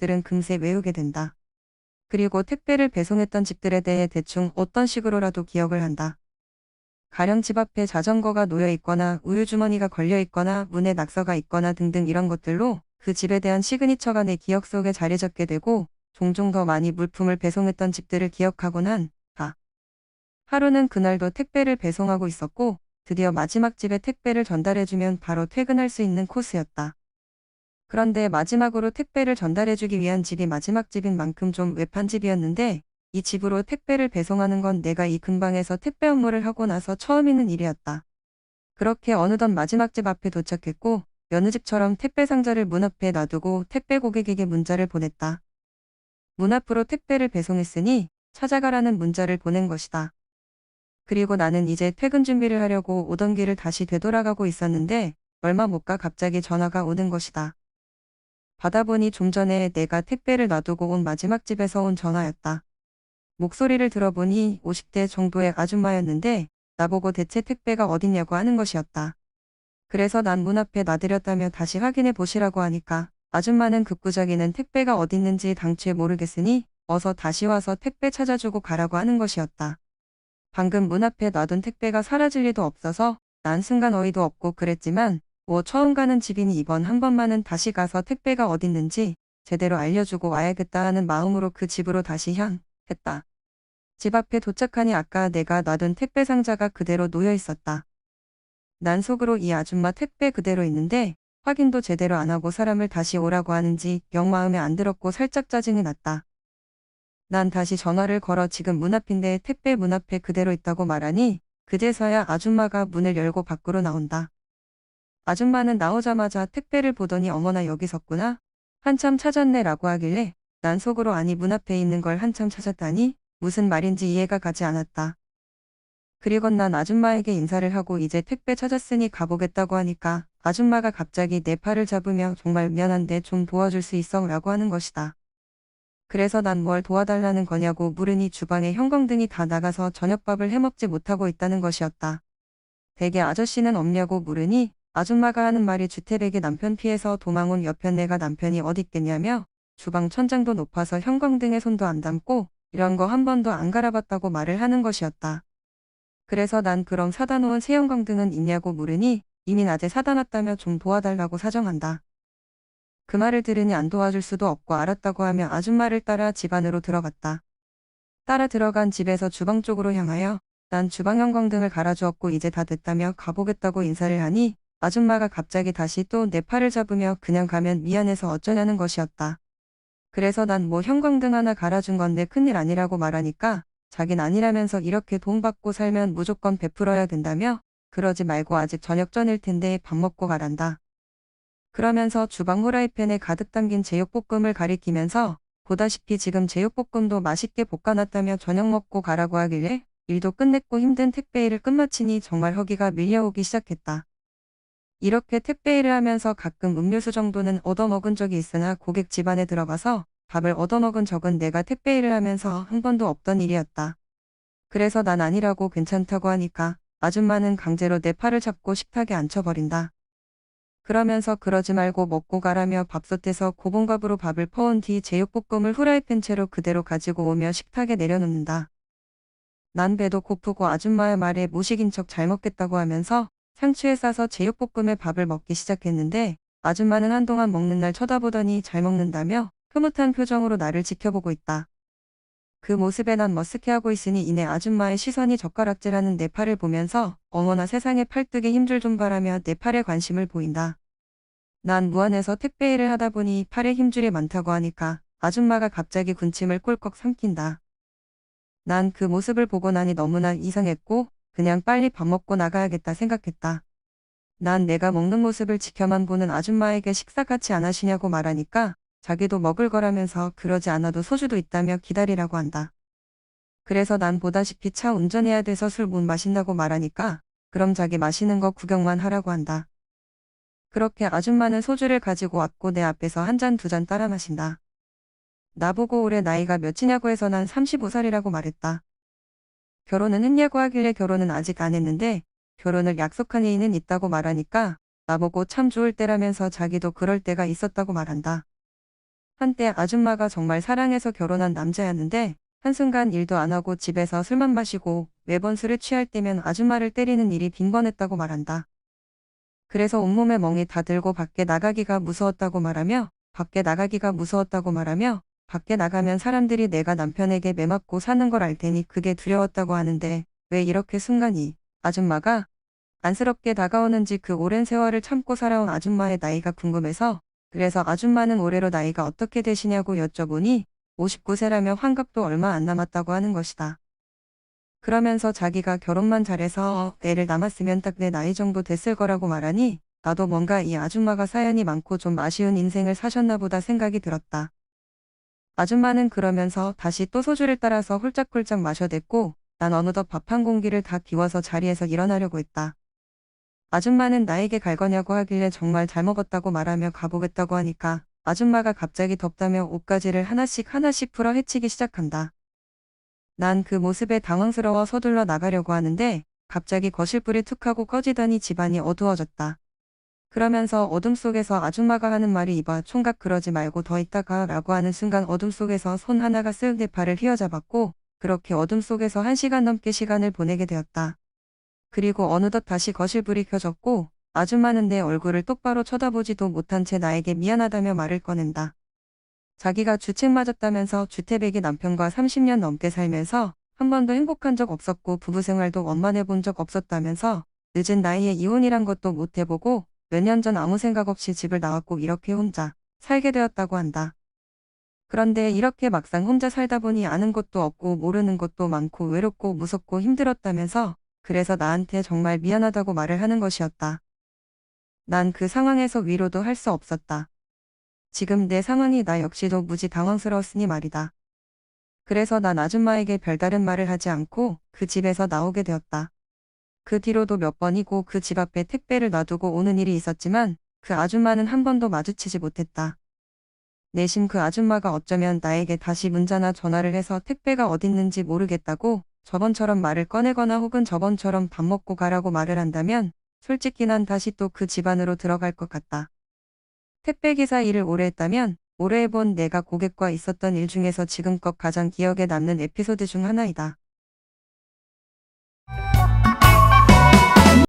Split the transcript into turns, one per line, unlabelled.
집들은 금세 외우게 된다. 그리고 택배를 배송했던 집들에 대해 대충 어떤 식으로라도 기억을 한다. 가령 집 앞에 자전거가 놓여 있거나 우유 주머니가 걸려 있거나 문에 낙서가 있거나 등등 이런 것들로 그 집에 대한 시그니처가 내 기억 속에 자리 잡게 되고 종종 더 많이 물품을 배송했던 집들을 기억하곤 한다. 하루는 그날도 택배를 배송하고 있었고 드디어 마지막 집에 택배를 전달해주면 바로 퇴근할 수 있는 코스였다. 그런데 마지막으로 택배를 전달해주기 위한 집이 마지막 집인 만큼 좀 외판 집이었는데 이 집으로 택배를 배송하는 건 내가 이 근방에서 택배 업무를 하고 나서 처음 있는 일이었다. 그렇게 어느덧 마지막 집 앞에 도착했고 여느 집처럼 택배 상자를 문 앞에 놔두고 택배 고객에게 문자를 보냈다. 문 앞으로 택배를 배송했으니 찾아가라는 문자를 보낸 것이다. 그리고 나는 이제 퇴근 준비를 하려고 오던 길을 다시 되돌아가고 있었는데 얼마 못 가 갑자기 전화가 오는 것이다. 받아보니 좀 전에 내가 택배를 놔두고 온 마지막 집에서 온 전화였다. 목소리를 들어보니 50대 정도의 아줌마였는데 나보고 대체 택배가 어딨냐고 하는 것이었다. 그래서 난 문 앞에 놔드렸다며 다시 확인해 보시라고 하니까 아줌마는 급구적이는 택배가 어딨는지 당최 모르겠으니 어서 다시 와서 택배 찾아주고 가라고 하는 것이었다. 방금 문 앞에 놔둔 택배가 사라질 리도 없어서 난 순간 어이도 없고 그랬지만 뭐 처음 가는 집이니 이번 한 번만은 다시 가서 택배가 어딨는지 제대로 알려주고 와야겠다 하는 마음으로 그 집으로 다시 향했다. 집 앞에 도착하니 아까 내가 놔둔 택배 상자가 그대로 놓여 있었다. 난 속으로 이 아줌마 택배 그대로 있는데 확인도 제대로 안 하고 사람을 다시 오라고 하는지 영 마음에 안 들었고 살짝 짜증이 났다. 난 다시 전화를 걸어 지금 문 앞인데 택배 문 앞에 그대로 있다고 말하니 그제서야 아줌마가 문을 열고 밖으로 나온다. 아줌마는 나오자마자 택배를 보더니 어머나 여기 섰구나. 한참 찾았네 라고 하길래 난 속으로 아니 문 앞에 있는 걸 한참 찾았다니 무슨 말인지 이해가 가지 않았다. 그리고 난 아줌마에게 인사를 하고 이제 택배 찾았으니 가보겠다고 하니까 아줌마가 갑자기 내 팔을 잡으며 정말 미안한데 좀 도와줄 수 있어 라고 하는 것이다. 그래서 난 뭘 도와달라는 거냐고 물으니 주방에 형광등이 다 나가서 저녁밥을 해먹지 못하고 있다는 것이었다. 댁에 아저씨는 없냐고 물으니 아줌마가 하는 말이 주태백이 남편 피해서 도망 온 여편 내가 남편이 어디 있겠냐며 주방 천장도 높아서 형광등에 손도 안 담고 이런 거 한 번도 안 갈아봤다고 말을 하는 것이었다. 그래서 난 그럼 사다 놓은 새 형광등은 있냐고 물으니 이미 낮에 사다 놨다며 좀 도와달라고 사정한다. 그 말을 들으니 안 도와줄 수도 없고 알았다고 하며 아줌마를 따라 집 안으로 들어갔다. 따라 들어간 집에서 주방 쪽으로 향하여 난 주방 형광등을 갈아주었고 이제 다 됐다며 가보겠다고 인사를 하니 아줌마가 갑자기 다시 또 내 팔을 잡으며 그냥 가면 미안해서 어쩌냐는 것이었다. 그래서 난 뭐 형광등 하나 갈아준 건데 큰일 아니라고 말하니까 자긴 아니라면서 이렇게 돈 받고 살면 무조건 베풀어야 된다며 그러지 말고 아직 저녁 전일 텐데 밥 먹고 가란다. 그러면서 주방 후라이팬에 가득 담긴 제육볶음을 가리키면서 보다시피 지금 제육볶음도 맛있게 볶아놨다며 저녁 먹고 가라고 하길래 일도 끝냈고 힘든 택배 일을 끝마치니 정말 허기가 밀려오기 시작했다. 이렇게 택배 일을 하면서 가끔 음료수 정도는 얻어먹은 적이 있으나 고객 집안에 들어가서 밥을 얻어먹은 적은 내가 택배 일을 하면서 한 번도 없던 일이었다. 그래서 난 아니라고 괜찮다고 하니까 아줌마는 강제로 내 팔을 잡고 식탁에 앉혀버린다. 그러면서 그러지 말고 먹고 가라며 밥솥에서 고봉갑으로 밥을 퍼온 뒤 제육볶음을 후라이팬 채로 그대로 가지고 오며 식탁에 내려놓는다. 난 배도 고프고 아줌마의 말에 무식인 척 잘 먹겠다고 하면서 상추에 싸서 제육볶음에 밥을 먹기 시작했는데 아줌마는 한동안 먹는 날 쳐다보더니 잘 먹는다며 흐뭇한 표정으로 나를 지켜보고 있다. 그 모습에 난 머쓱해하고 있으니 이내 아줌마의 시선이 젓가락질하는 내 팔을 보면서 어머나 세상에 팔뚝에 힘줄 좀 바라며 내 팔에 관심을 보인다. 난 무안해서 택배 일을 하다 보니 팔에 힘줄이 많다고 하니까 아줌마가 갑자기 군침을 꼴꺽 삼킨다. 난 그 모습을 보고 나니 너무나 이상했고 그냥 빨리 밥 먹고 나가야겠다 생각했다. 난 내가 먹는 모습을 지켜만 보는 아줌마에게 식사 같이 안 하시냐고 말하니까 자기도 먹을 거라면서 그러지 않아도 소주도 있다며 기다리라고 한다. 그래서 난 보다시피 차 운전해야 돼서 술 못 마신다고 말하니까 그럼 자기 마시는 거 구경만 하라고 한다. 그렇게 아줌마는 소주를 가지고 왔고 내 앞에서 한 잔 두 잔 따라 마신다. 나보고 올해 나이가 몇이냐고 해서 난 35살이라고 말했다. 결혼은 했냐고 하길래 결혼은 아직 안 했는데 결혼을 약속한 애인은 있다고 말하니까 나보고 참 좋을 때라면서 자기도 그럴 때가 있었다고 말한다. 한때 아줌마가 정말 사랑해서 결혼한 남자였는데 한순간 일도 안 하고 집에서 술만 마시고 매번 술에 취할 때면 아줌마를 때리는 일이 빈번했다고 말한다. 그래서 온몸에 멍이 다 들고 밖에 나가기가 무서웠다고 말하며 밖에 나가면 사람들이 내가 남편에게 매맞고 사는 걸 알 테니 그게 두려웠다고 하는데 왜 이렇게 순간이 아줌마가 안쓰럽게 다가오는지 그 오랜 세월을 참고 살아온 아줌마의 나이가 궁금해서 그래서 아줌마는 올해로 나이가 어떻게 되시냐고 여쭤보니 59세라며 환갑도 얼마 안 남았다고 하는 것이다. 그러면서 자기가 결혼만 잘해서 애를 낳았으면 딱 내 나이 정도 됐을 거라고 말하니 나도 뭔가 이 아줌마가 사연이 많고 좀 아쉬운 인생을 사셨나 보다 생각이 들었다. 아줌마는 그러면서 다시 또 소주를 따라서 홀짝홀짝 마셔댔고 난 어느덧 밥 한 공기를 다 비워서 자리에서 일어나려고 했다. 아줌마는 나에게 갈 거냐고 하길래 정말 잘 먹었다고 말하며 가보겠다고 하니까 아줌마가 갑자기 덥다며 옷가지를 하나씩 풀어 헤치기 시작한다. 난 그 모습에 당황스러워 서둘러 나가려고 하는데 갑자기 거실불이 툭 하고 꺼지더니 집안이 어두워졌다. 그러면서 어둠 속에서 아줌마가 하는 말이 이봐 총각 그러지 말고 더 있다가 라고 하는 순간 어둠 속에서 손 하나가 쓱 내 팔을 휘어잡았고 그렇게 어둠 속에서 1시간 넘게 시간을 보내게 되었다. 그리고 어느덧 다시 거실불이 켜졌고 아줌마는 내 얼굴을 똑바로 쳐다보지도 못한 채 나에게 미안하다며 말을 꺼낸다. 자기가 주책 맞았다면서 주태백이 남편과 30년 넘게 살면서 한 번도 행복한 적 없었고 부부 생활도 원만해 본 적 없었다면서 늦은 나이에 이혼이란 것도 못 해보고 몇 년 전 아무 생각 없이 집을 나왔고 이렇게 혼자 살게 되었다고 한다. 그런데 이렇게 막상 혼자 살다 보니 아는 것도 없고 모르는 것도 많고 외롭고 무섭고 힘들었다면서 그래서 나한테 정말 미안하다고 말을 하는 것이었다. 난 그 상황에서 위로도 할 수 없었다. 지금 내 상황이 나 역시도 무지 당황스러웠으니 말이다. 그래서 난 아줌마에게 별다른 말을 하지 않고 그 집에서 나오게 되었다. 그 뒤로도 몇 번이고 그 집 앞에 택배를 놔두고 오는 일이 있었지만 그 아줌마는 한 번도 마주치지 못했다. 내심 그 아줌마가 어쩌면 나에게 다시 문자나 전화를 해서 택배가 어딨는지 모르겠다고 저번처럼 말을 꺼내거나 혹은 저번처럼 밥 먹고 가라고 말을 한다면 솔직히 난 다시 또 그 집 안으로 들어갈 것 같다. 택배기사 일을 오래 했다면 오래 해본 내가 고객과 있었던 일 중에서 지금껏 가장 기억에 남는 에피소드 중 하나이다.